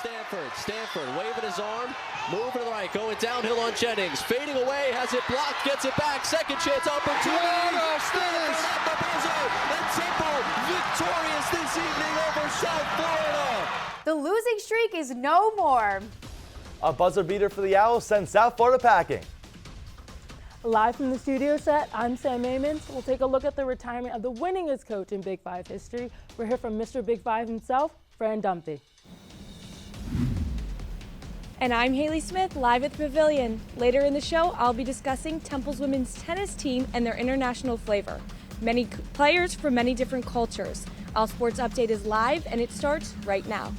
Stanford. Stanford waving his arm, moving to the right, going downhill on Jennings. Fading away, has it blocked, gets it back. Second chance opportunity. Stanford at the buzzer. And Temple victorious this evening over South Florida. The losing streak is no more. A buzzer beater for the Owls sends South Florida packing. Live from the studio set, I'm Sam Amons. We'll take a look at the retirement of the winningest coach in Big Five history. We're here from Mr. Big Five himself, Fran Dunphy. And I'm Haley Smith, live at the Pavilion. Later in the show, I'll be discussing Temple's women's tennis team and their international flavor. Many players from many different cultures. OwlSports Update is live, and it starts right now.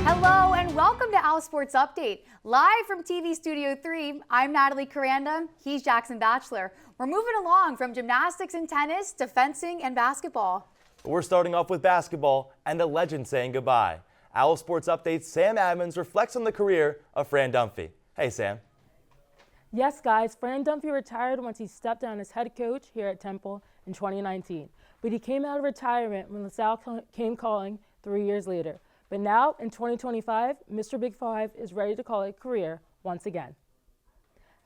Hello and welcome to OwlSports Update. Live from TV Studio 3, I'm Natalie Koranda, he's Jackson Batchler. We're moving along from gymnastics and tennis to fencing and basketball. We're starting off with basketball and a legend saying goodbye. OwlSports Update's Sam Adams reflects on the career of Fran Dunphy. Hey, Sam. Yes, guys, Fran Dunphy retired once he stepped down as head coach here at Temple in 2019. But he came out of retirement when LaSalle came calling 3 years later. But now, in 2025, Mr. Big Five is ready to call it a career once again.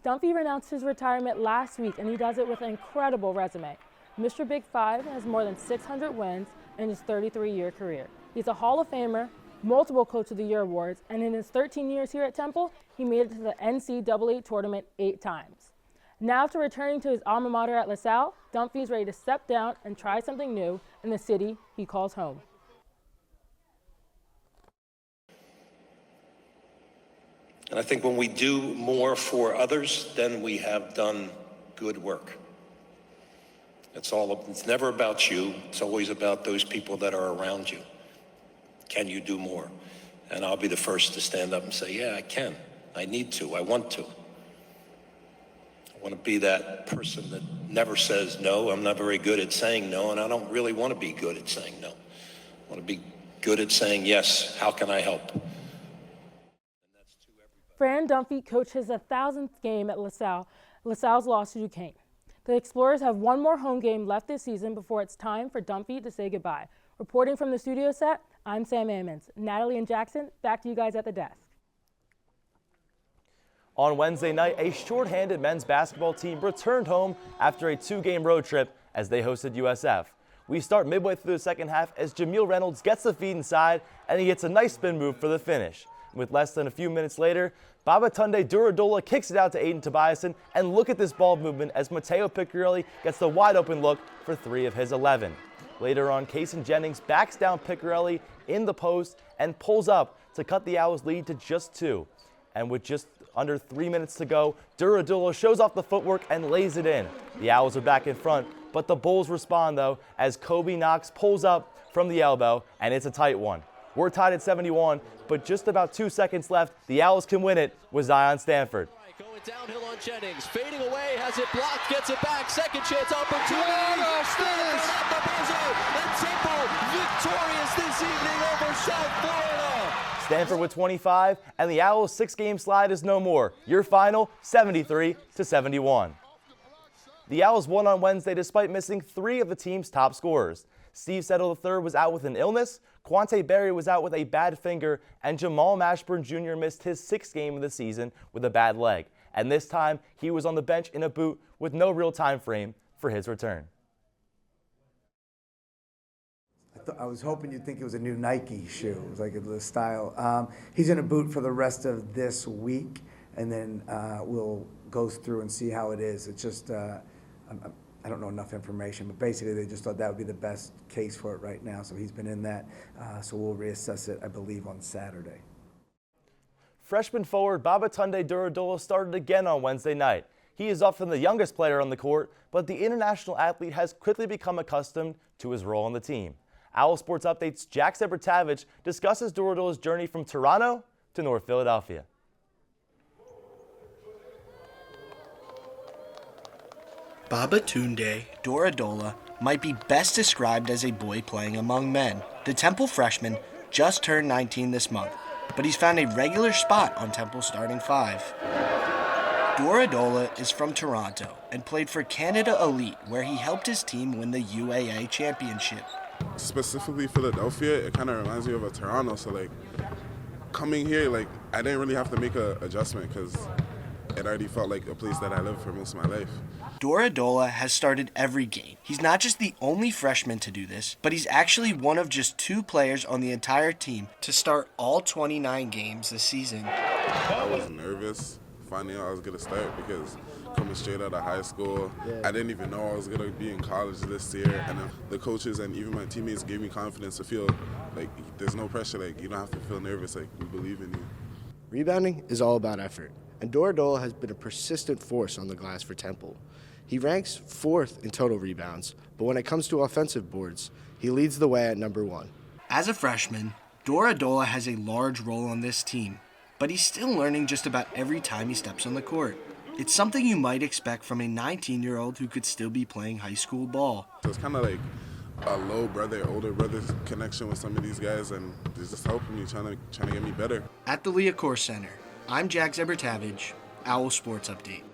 Dunphy announced his retirement last week, and he does it with an incredible resume. Mr. Big Five has more than 600 wins in his 33-year career. He's a Hall of Famer, multiple Coach of the Year awards, and in his 13 years here at Temple, he made it to the NCAA tournament 8 times. Now, after returning to his alma mater at LaSalle, Dunphy is ready to step down and try something new in the city he calls home. And I think when we do more for others, then we have done good work. It's never about you. It's always about those people that are around you. Can you do more? And I'll be the first to stand up and say, yeah, I can. I need to. I want to. I want to be that person that never says no. I'm not very good at saying no, and I don't really want to be good at saying no. I want to be good at saying yes. How can I help? Fran Dunphy coached his 1,000th game at LaSalle. LaSalle's lost to Duquesne. The Explorers have one more home game left this season before it's time for Dunphy to say goodbye. Reporting from the studio set, I'm Sam Amons. Natalie and Jackson, back to you guys at the desk. On Wednesday night, a shorthanded men's basketball team returned home after a 2-game road trip as they hosted USF. We start midway through the second half as Jameel Reynolds gets the feed inside, and he gets a nice spin move for the finish. With less than a few minutes later, Babatunde Duradola kicks it out to Aiden Tobiasen, and look at this ball movement as Mateo Picciarelli gets the wide open look for 3 of his 11. Later on, Kason Jennings backs down Picciarelli in the post and pulls up to cut the Owls' lead to just 2. And with just under 3 minutes to go, Duradola shows off the footwork and lays it in. The Owls are back in front, but the Bulls respond though as Kobe Knox pulls up from the elbow, and it's a tight one. We're tied at 71, but just about 2 seconds left. The Owls can win it with Zion Stanford. Going downhill on Jennings, fading away, has it blocked, gets it back, second chance opportunity. Stanford at the buzzer, and Temple victorious this evening over South Florida. Stanford with 25, and the Owls' 6-game slide is no more. Your final, 73-71. The Owls won on Wednesday despite missing 3 of the team's top scorers. Steve Settle III was out with an illness, Quante Berry was out with a bad finger, and Jamal Mashburn Jr. missed his 6th game of the season with a bad leg. And this time, he was on the bench in a boot with no real time frame for his return. I was hoping you'd think it was a new Nike shoe. It was like a style. He's in a boot for the rest of this week, and then we'll go through and see how it is. It's just, I don't know enough information, but basically they just thought that would be the best case for it right now. So he's been in that, so we'll reassess it, I believe, on Saturday. Freshman forward Babatunde Duradola started again on Wednesday night. He is often the youngest player on the court, but the international athlete has quickly become accustomed to his role on the team. OwlSports Update's Jack Zebertavich discusses Dora Adola's journey from Toronto to North Philadelphia. Babatunde Dora Adola might be best described as a boy playing among men. The Temple freshman just turned 19 this month, but he's found a regular spot on Temple's starting five. Dora Adola is from Toronto and played for Canada Elite, where he helped his team win the UAA championship. Specifically Philadelphia, it kind of reminds me of a Toronto, so like coming here, like I didn't really have to make an adjustment because it already felt like a place that I lived for most of my life. Dora Adola has started every game. He's not just the only freshman to do this, but he's actually one of just 2 players on the entire team to start all 29 games this season. I was nervous finding out I was going to start because coming straight out of high school, I didn't even know I was going to be in college this year. And the coaches and even my teammates gave me confidence to feel like there's no pressure, like you don't have to feel nervous, like we believe in you. Rebounding is all about effort, and Dora Adola has been a persistent force on the glass for Temple. He ranks 4th in total rebounds, but when it comes to offensive boards, he leads the way at number 1. As a freshman, Dora Adola has a large role on this team, but he's still learning just about every time he steps on the court. It's something you might expect from a 19-year-old who could still be playing high school ball. So it's kind of like a low brother, older brother connection with some of these guys, and it's just helping me, trying to get me better. At the Leah Core Center, I'm Jack Zebertavich, OwlSports Update.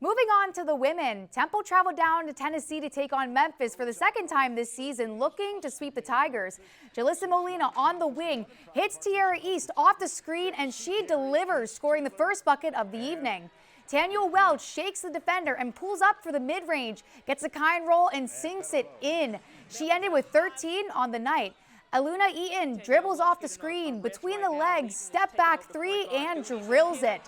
Moving on to the women, Temple traveled down to Tennessee to take on Memphis for the 2nd time this season, looking to sweep the Tigers. Jalissa Molina on the wing hits Tiara East off the screen, and she delivers, scoring the first bucket of the evening. Taniel Welch shakes the defender and pulls up for the mid-range, gets a kind roll and sinks it in. She ended with 13 on the night. Aluna Eaton dribbles off the screen, between the legs, step back 3, and drills it.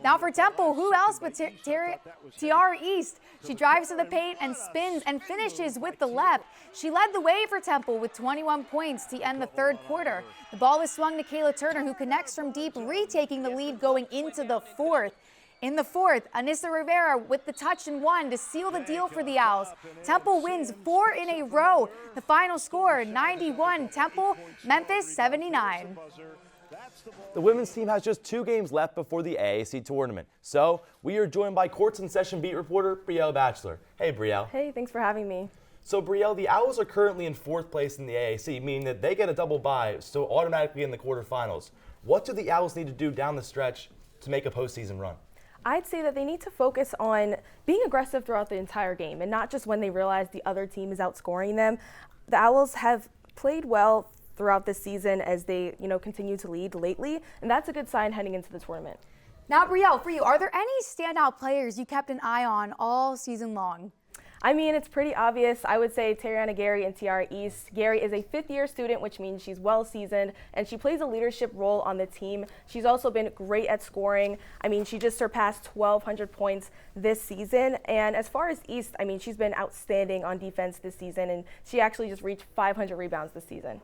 Now for Temple, who else but Tiara East? She drives to the paint and spins and finishes with the left. She led the way for Temple with 21 points to end the 3rd quarter. The ball is swung to Kayla Turner, who connects from deep, retaking the lead going into the 4th. In the 4th, Anissa Rivera with the touch and 1 to seal the deal for the Owls. Temple wins 4 in a row. The final score, 91 Temple, Memphis 79. The women's team has just 2 games left before the AAC tournament. So we are joined by Courts in Session beat reporter Brielle Batchler. Hey, Brielle. Hey, thanks for having me. So, Brielle, the Owls are currently in 4th place in the AAC, meaning that they get a double bye, so automatically in the quarterfinals. What do the Owls need to do down the stretch to make a postseason run? I'd say that they need to focus on being aggressive throughout the entire game and not just when they realize the other team is outscoring them. The Owls have played well throughout this season as they, continue to lead lately, and that's a good sign heading into the tournament. Now, Brielle, for you, are there any standout players you kept an eye on all season long? I mean, it's pretty obvious. I would say Tariana Gary and Tiara East. Gary is a 5th-year student, which means she's well-seasoned, and she plays a leadership role on the team. She's also been great at scoring. I mean, she just surpassed 1,200 points this season. And as far as East, I mean, she's been outstanding on defense this season, and she actually just reached 500 rebounds this season.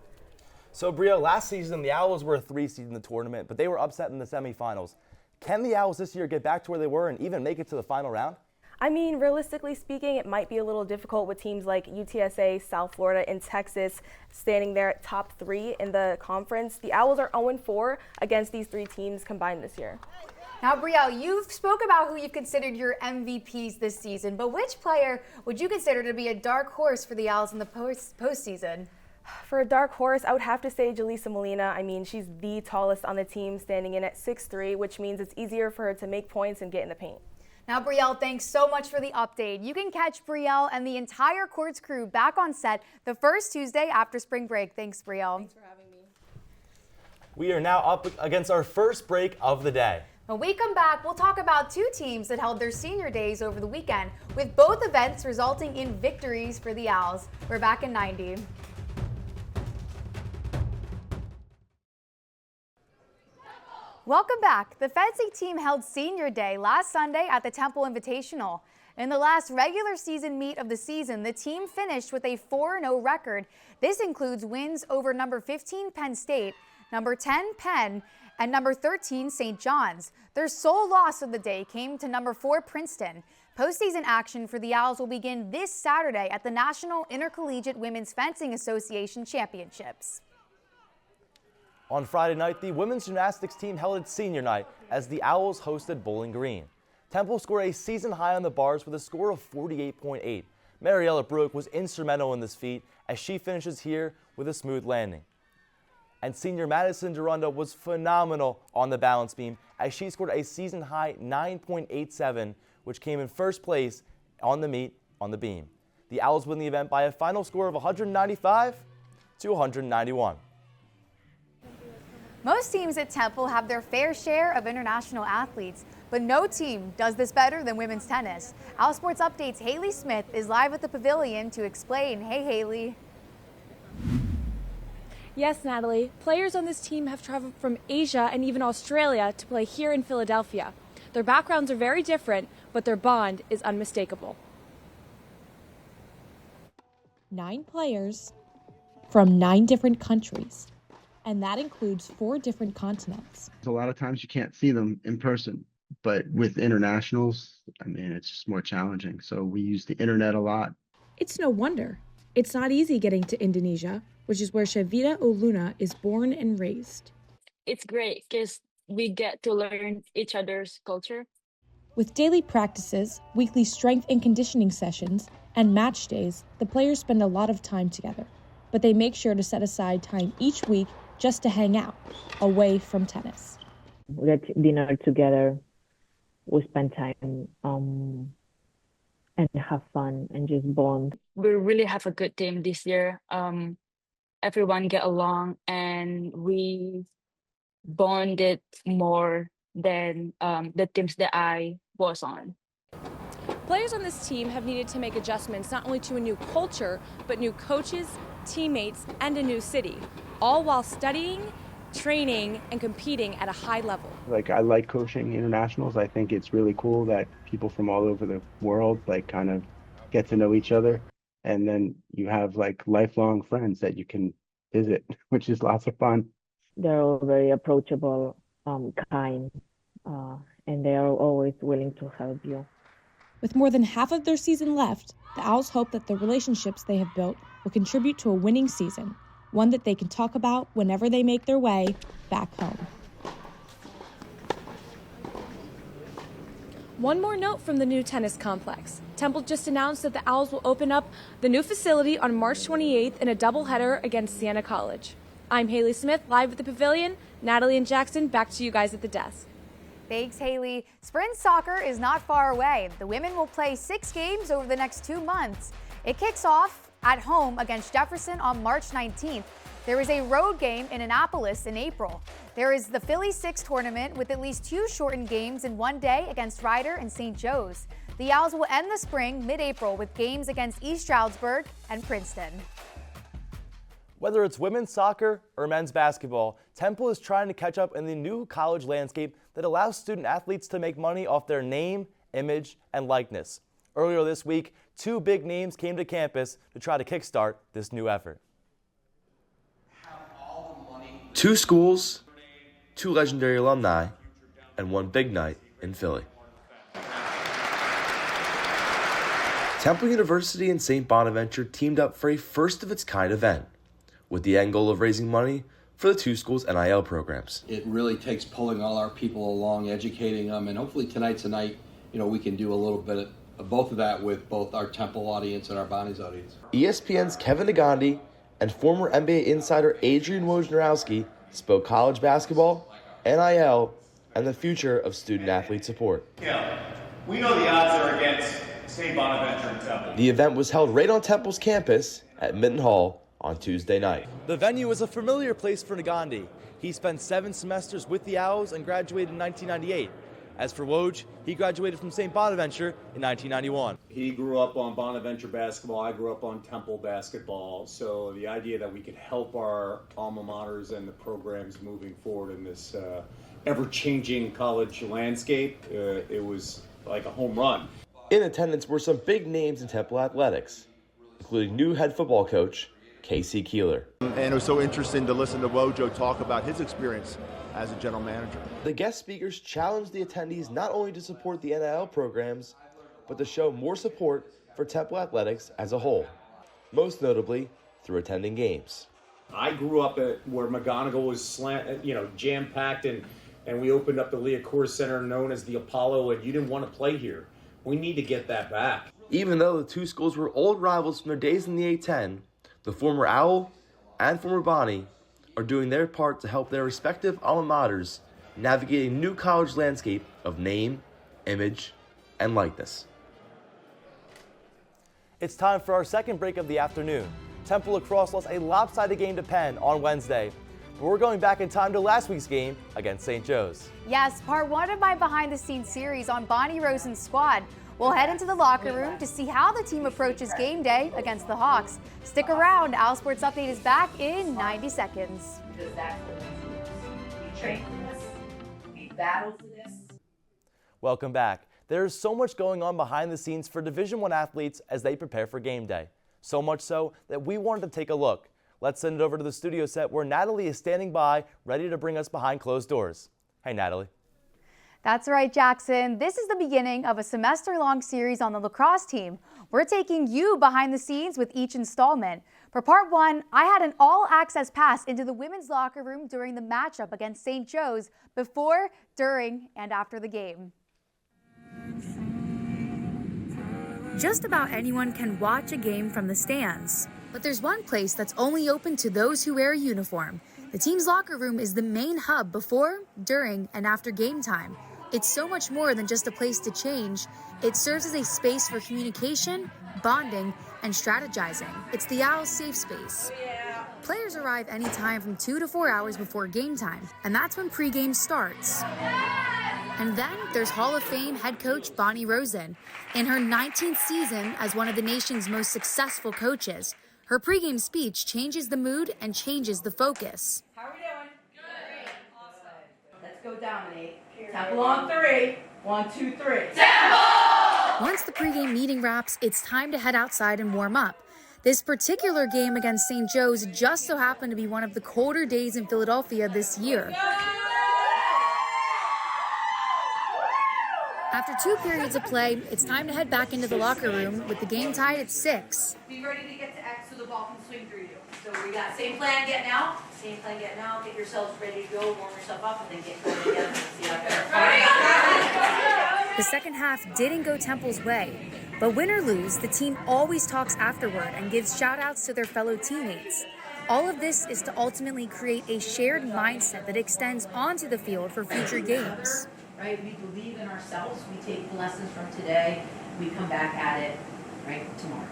So, Brielle, last season, the Owls were a 3 seed in the tournament, but they were upset in the semifinals. Can the Owls this year get back to where they were and even make it to the final round? I mean, realistically speaking, it might be a little difficult with teams like UTSA, South Florida, and Texas standing there at top 3 in the conference. The Owls are 0-4 against these 3 teams combined this year. Now, Brielle, you've spoke about who you've considered your MVPs this season, but which player would you consider to be a dark horse for the Owls in the postseason? For a dark horse, I would have to say Jalissa Molina. I mean, she's the tallest on the team, standing in at 6'3", which means it's easier for her to make points and get in the paint. Now, Brielle, thanks so much for the update. You can catch Brielle and the entire Courts crew back on set the first Tuesday after spring break. Thanks, Brielle. Thanks for having me. We are now up against our first break of the day. When we come back, we'll talk about 2 teams that held their senior days over the weekend, with both events resulting in victories for the Owls. We're back in 90. Welcome back. The fencing team held senior day last Sunday at the Temple Invitational. In the last regular season meet of the season, the team finished with a 4-0 record. This includes wins over number 15 Penn State, number 10 Penn, and number 13 St. John's. Their sole loss of the day came to number 4 Princeton. Postseason action for the Owls will begin this Saturday at the National Intercollegiate Women's Fencing Association Championships. On Friday night, the women's gymnastics team held its senior night as the Owls hosted Bowling Green. Temple scored a season high on the bars with a score of 48.8. Mariella Bruick was instrumental in this feat as she finishes here with a smooth landing. And senior Madison Durunda was phenomenal on the balance beam as she scored a season high 9.87, which came in first place on the meet on the beam. The Owls win the event by a final score of 195 to 191. Most teams at Temple have their fair share of international athletes, but no team does this better than women's tennis. OwlSports Update's Haley Smith is live at the pavilion to explain. Hey, Haley. Yes, Natalie. Players on this team have traveled from Asia and even Australia to play here in Philadelphia. Their backgrounds are very different, but their bond is unmistakable. 9 players from 9 different countries, and that includes 4 different continents. A lot of times you can't see them in person, but with internationals, I mean, it's just more challenging. So we use the internet a lot. It's no wonder. It's not easy getting to Indonesia, which is where Shavita Oluna is born and raised. It's great because we get to learn each other's culture. With daily practices, weekly strength and conditioning sessions, and match days, the players spend a lot of time together. But they make sure to set aside time each week just to hang out, away from tennis. We get dinner together, we spend time and have fun and just bond. We really have a good team this year. Everyone get along and we bonded more than the teams that I was on. Players on this team have needed to make adjustments not only to a new culture, but new coaches, teammates, and a new city, all while studying, training, and competing at a high level. I like coaching internationals. I think it's really cool that people from all over the world kind of get to know each other. And then you have lifelong friends that you can visit, which is lots of fun. They're all very approachable, kind, and they are always willing to help you. With more than half of their season left, the Owls hope that the relationships they have built will contribute to a winning season, one that they can talk about whenever they make their way back home. One more note from the new tennis complex. Temple just announced that the Owls will open up the new facility on March 28th in a doubleheader against Siena College. I'm Haley Smith, live at the pavilion. Natalie and Jackson, back to you guys at the desk. Thanks, Haley. Spring soccer is not far away. The women will play 6 games over the next 2 months. It kicks off at home against Jefferson on March 19th. There is a road game in Annapolis in April. There is the Philly 6 tournament with at least 2 shortened games in one day against Ryder and St. Joe's. The Owls will end the spring mid-April with games against East Stroudsburg and Princeton. Whether it's women's soccer or men's basketball, Temple is trying to catch up in the new college landscape that allows student athletes to make money off their name, image, and likeness. Earlier this week, 2 big names came to campus to try to kickstart this new effort. 2 schools, 2 legendary alumni, and 1 big night in Philly. Temple University and St. Bonaventure teamed up for a first-of-its-kind event, with the end goal of raising money for the 2 schools' NIL programs. It really takes pulling all our people along, educating them, and hopefully tonight's a night, we can do a little bit of both of that with both our Temple audience and our Bonnie's audience. ESPN's Kevin Nagandi and former NBA insider Adrian Wojnarowski spoke college basketball, NIL, and the future of student-athlete support. Yeah, we know the odds are against St. Bonaventure and Temple. The event was held right on Temple's campus at Minton Hall on Tuesday night. The venue is a familiar place for Nagandi. He spent 7 semesters with the Owls and graduated in 1998. As for Woj, he graduated from St. Bonaventure in 1991. He grew up on Bonaventure basketball. I grew up on Temple basketball. So the idea that we could help our alma maters and the programs moving forward in this ever-changing college landscape. It was like a home run. In attendance were some big names in Temple athletics, including new head football coach Casey Keeler. And it was so interesting to listen to Wojo talk about his experience as a general manager. The guest speakers challenged the attendees not only to support the NIL programs, but to show more support for Temple athletics as a whole, most notably through attending games. I grew up at where McGonigal was jam-packed, and we opened up the Liacouras Center known as the Apollo, and you didn't want to play here. We need to get that back. Even though the two schools were old rivals from their days in the A-10, the former Owl and former Bonnie are doing their part to help their respective alma maters navigate a new college landscape of name, image, and likeness. It's time for our second break of the afternoon. Temple lacrosse lost a lopsided game to Penn on Wednesday, but we're going back in time to last week's game against St. Joe's. Yes, part one of my behind-the-scenes series on Bonnie Rosen's squad. We'll head into the locker room to see how the team approaches game day against the Hawks. Stick around, OwlSports Update is back in 90 seconds. We trained for this, we battled for this. Welcome back. There's so much going on behind the scenes for Division I athletes as they prepare for game day. So much so that we wanted to take a look. Let's send it over to the studio set where Natalie is standing by, ready to bring us behind closed doors. Hey, Natalie. That's right, Jackson. This is the beginning of a semester-long series on the lacrosse team. We're taking you behind the scenes with each installment. For part one, I had an all-access pass into the women's locker room during the matchup against St. Joe's before, during, and after the game. Just about anyone can watch a game from the stands. But there's one place that's only open to those who wear a uniform. The team's locker room is the main hub before, during, and after game time. It's so much more than just a place to change. It serves as a space for communication, bonding, and strategizing. It's the Owls' safe space. Players arrive anytime from 2 to 4 hours before game time, and that's when pregame starts. And then there's Hall of Fame head coach Bonnie Rosen. In her 19th season as one of the nation's most successful coaches, her pregame speech changes the mood and changes the focus. How are we doing? Good. Awesome. Let's go dominate. Temple on 3. 1, 2, 3. Temple! Once the pregame meeting wraps, it's time to head outside and warm up. This particular game against St. Joe's just so happened to be one of the colder days in Philadelphia this year. After 2 periods of play, it's time to head back into the locker room with the game tied at 6. Be ready to get to X so the ball can swing through you. So we got same plan getting out, get yourselves ready to go, warm yourself up, and then get going again and see how The second half didn't go Temple's way, but win or lose, the team always talks afterward and gives shout-outs to their fellow teammates. All of this is to ultimately create a shared mindset that extends onto the field for future games. Right, we believe in ourselves, we take the lessons from today, we come back at it, right, tomorrow.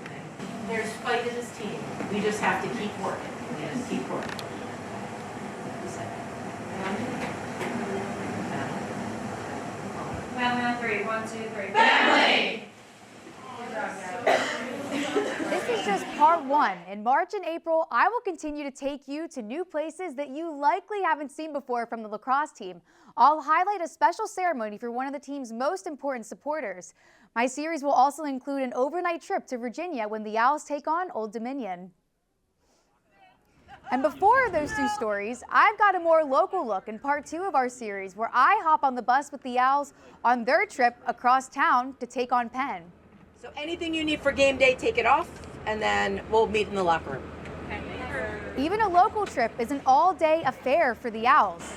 Okay? There's fight in this team, we just have to keep working, we have to keep working. Family on 3, 1, 2, 3. Family! This is just part one. In March and April, I will continue to take you to new places that you likely haven't seen before from the lacrosse team. I'll highlight a special ceremony for one of the team's most important supporters. My series will also include an overnight trip to Virginia when the Owls take on Old Dominion. And before those 2 stories, I've got a more local look in part 2 of our series where I hop on the bus with the Owls on their trip across town to take on Penn. So anything you need for game day, take it off, and then we'll meet in the locker room. Even a local trip is an all-day affair for the Owls.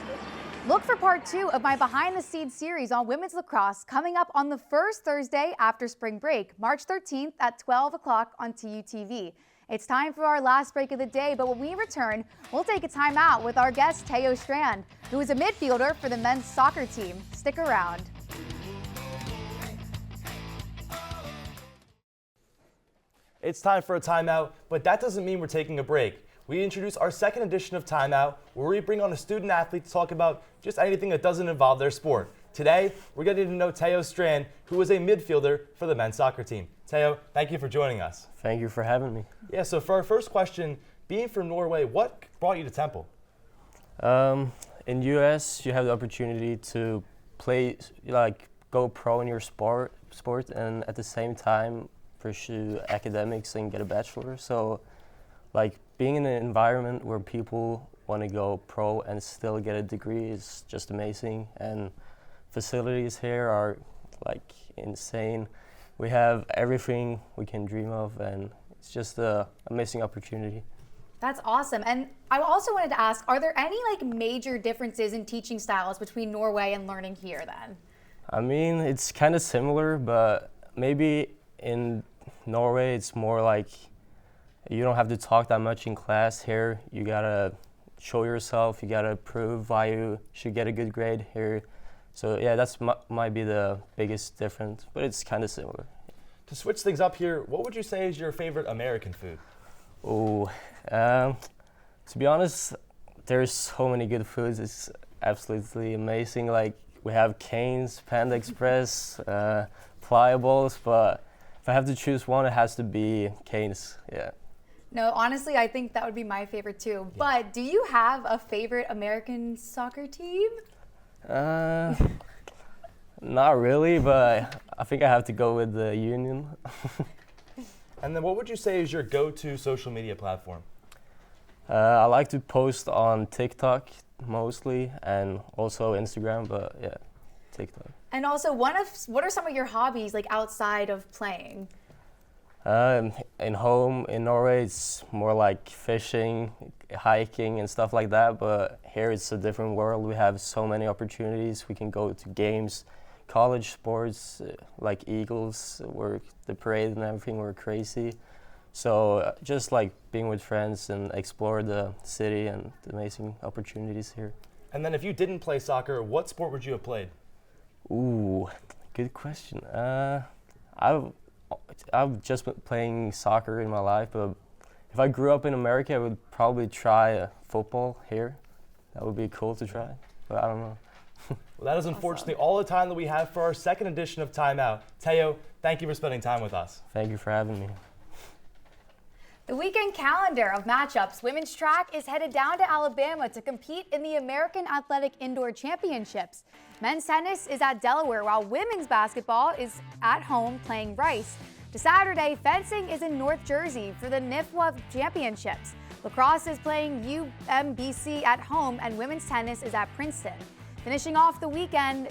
Look for part 2 of my behind-the-scenes series on women's lacrosse coming up on the first Thursday after spring break, March 13th at 12 o'clock on TUTV. It's time for our last break of the day, but when we return, we'll take a time out with our guest, Teo Strand, who is a midfielder for the men's soccer team. Stick around. It's time for a timeout, but that doesn't mean we're taking a break. We introduce our second edition of Timeout, where we bring on a student athlete to talk about just anything that doesn't involve their sport. Today, we're getting to know Teo Strand, who is a midfielder for the men's soccer team. Teo, thank you for joining us. Thank you for having me. Yeah, so for our first question, being from Norway, what brought you to Temple? in US, you have the opportunity to play, like go pro in your sport, and at the same time pursue academics and get a bachelor. So, like being in an environment where people want to go pro and still get a degree is just amazing. And facilities here are like insane. We have everything we can dream of, and it's just an amazing opportunity. That's awesome. And I also wanted to ask, are there any like major differences in teaching styles between Norway and learning here then? I mean, it's kind of similar, but maybe in Norway it's more like you don't have to talk that much in class. Here you gotta show yourself, you gotta prove why you should get a good grade here. So yeah, that's might be the biggest difference, but it's kind of similar. To switch things up here, what would you say is your favorite American food? Oh, to be honest, there's so many good foods. It's absolutely amazing. Like we have Cane's, Panda Express, Pliables, but if I have to choose one, it has to be Cane's. Yeah. No, honestly, I think that would be my favorite too. Yeah. But do you have a favorite American soccer team? Not really, but I think I have to go with the Union. And then what would you say is your go-to social media platform? I like to post on TikTok mostly, and also Instagram, but yeah, TikTok. And also, what are some of your hobbies like outside of playing? In Norway, it's more like fishing, hiking, and stuff like that. But here, it's a different world. We have so many opportunities. We can go to games, college sports, like Eagles, where the parade and everything were crazy. So just like being with friends and explore the city and the amazing opportunities here. And then if you didn't play soccer, what sport would you have played? Ooh, good question. I've just been playing soccer in my life, but if I grew up in America, I would probably try football here. That would be cool to try, but I don't know. Well, that is unfortunately all the time that we have for our second edition of Time Out. Teo, thank you for spending time with us. Thank you for having me. The weekend calendar of matchups. Women's track is headed down to Alabama to compete in the American Athletic Indoor Championships. Men's tennis is at Delaware, while women's basketball is at home playing Rice. To Saturday, fencing is in North Jersey for the NIFWA Championships. Lacrosse is playing UMBC at home, and women's tennis is at Princeton. Finishing off the weekend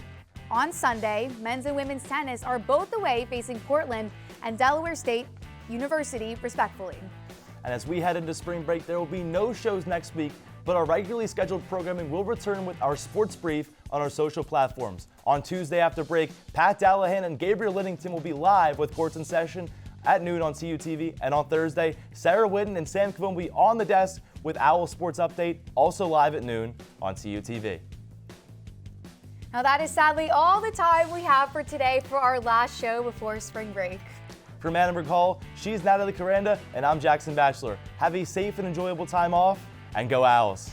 on Sunday, men's and women's tennis are both away facing Portland and Delaware State University, respectively. And as we head into spring break, there will be no shows next week, but our regularly scheduled programming will return with our sports brief on our social platforms. On Tuesday after break, Pat Dallahan and Gabriel Liddington will be live with Courts in Session at noon on CUTV. And on Thursday, Sarah Whitten and Sam Cavone will be on the desk with OwlSports Update, also live at noon on CUTV. Now that is sadly all the time we have for today for our last show before spring break. From Annenberg Hall, she's Natalie Koranda, and I'm Jackson Batchler. Have a safe and enjoyable time off, and go Owls!